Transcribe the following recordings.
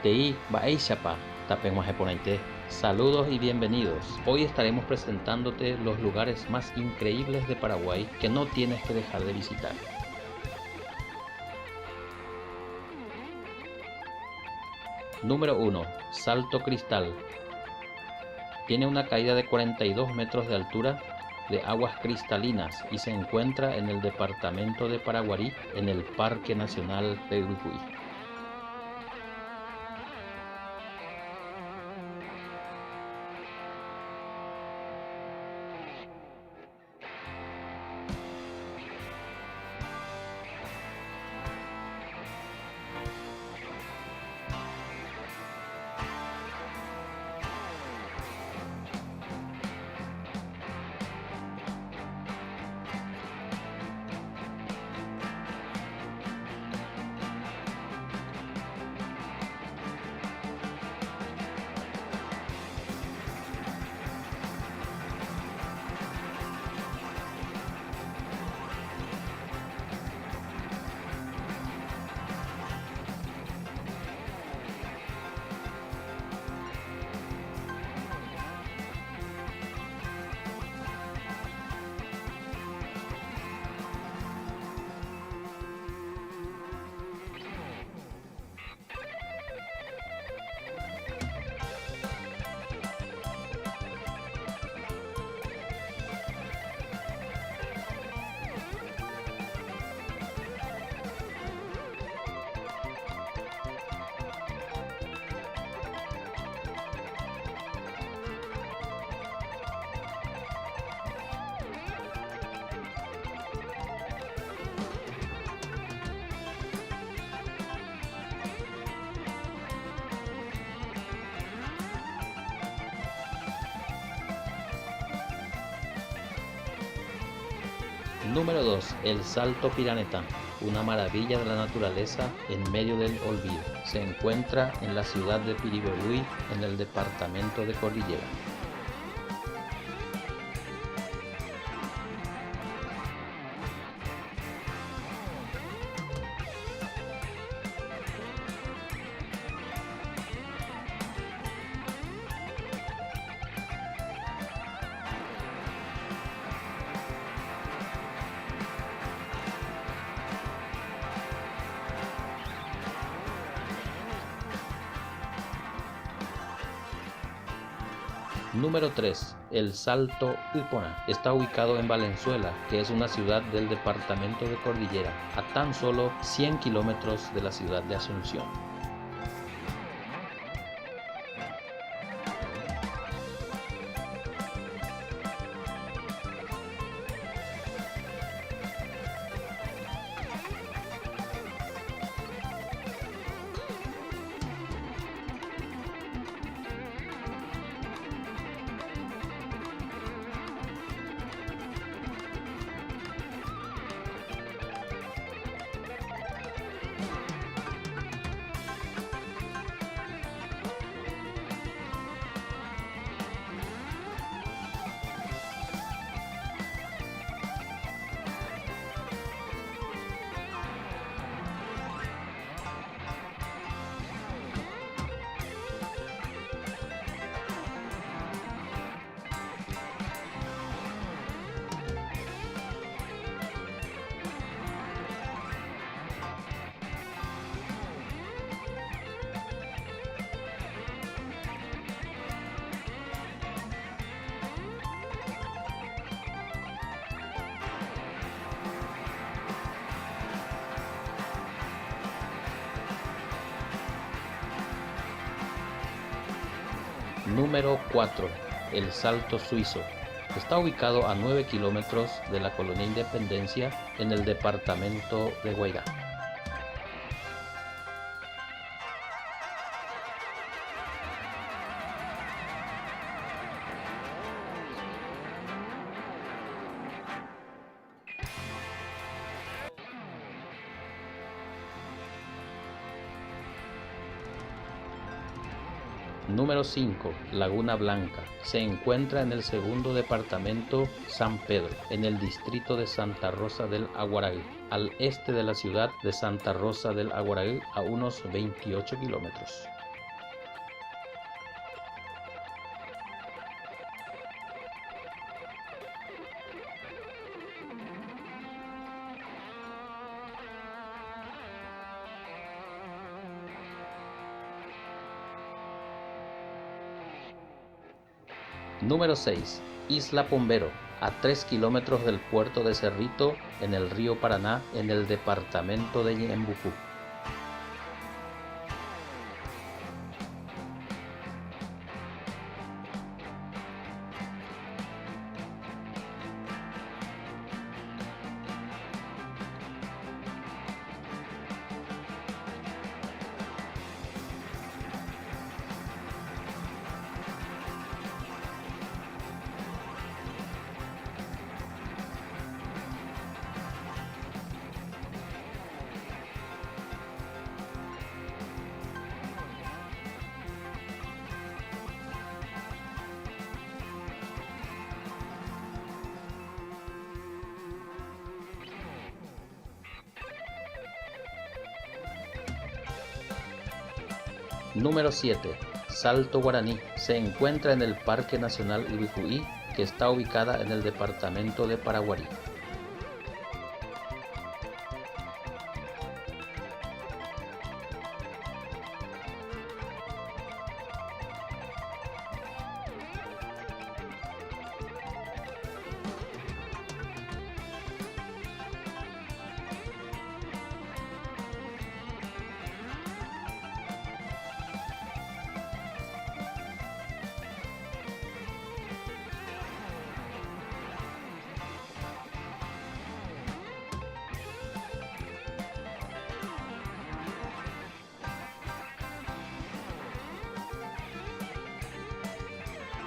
Tei Baishapa, Tapenguajeponaité. Saludos y bienvenidos. Hoy estaremos presentándote los lugares más increíbles de Paraguay que no tienes que dejar de visitar. Número 1. Salto Cristal. Tiene una caída de 42 metros de altura de aguas cristalinas y se encuentra en el departamento de Paraguarí, en el Parque Nacional de Urucuy. Número 2. El Salto Piraneta, una maravilla de la naturaleza en medio del olvido. Se encuentra en la ciudad de Piribebuy, en el departamento de Cordillera. Número 3. El Salto Ipona. Está ubicado en Valenzuela, que es una ciudad del departamento de Cordillera, a tan solo 100 kilómetros de la ciudad de Asunción. Número 4. El Salto Suizo. Está ubicado a 9 kilómetros de la colonia Independencia, en el departamento de Guairá. Número 5. Laguna Blanca. Se encuentra en el segundo departamento San Pedro, en el distrito de Santa Rosa del Aguaraí, al este de la ciudad de Santa Rosa del Aguaraí, a unos 28 kilómetros. Número 6. Isla Pombero, a 3 kilómetros del puerto de Cerrito, en el río Paraná, en el departamento de Ñembucú. Número 7. Salto Guaraní. Se encuentra en el Parque Nacional Ubicuí, que está ubicada en el departamento de Paraguarí.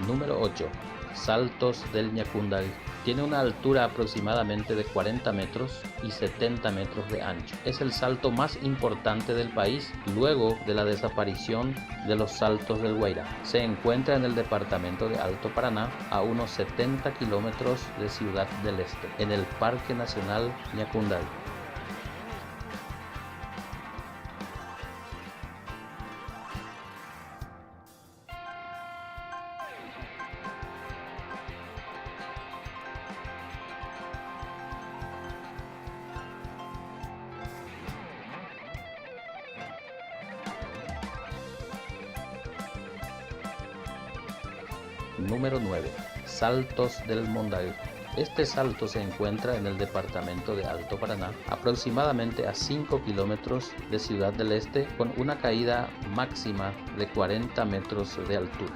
Número 8. Saltos del Ñacundal. Tiene una altura aproximadamente de 40 metros y 70 metros de ancho. Es el salto más importante del país luego de la desaparición de los saltos del Guairá. Se encuentra en el departamento de Alto Paraná, a unos 70 kilómetros de Ciudad del Este, en el Parque Nacional Ñacundal. Número 9. Saltos del Mondavi. Este salto se encuentra en el departamento de Alto Paraná, aproximadamente a 5 kilómetros de Ciudad del Este, con una caída máxima de 40 metros de altura.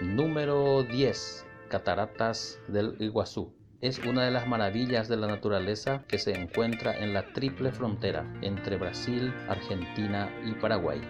Número 10. Cataratas del Iguazú. Es una de las maravillas de la naturaleza que se encuentra en la triple frontera entre Brasil, Argentina y Paraguay.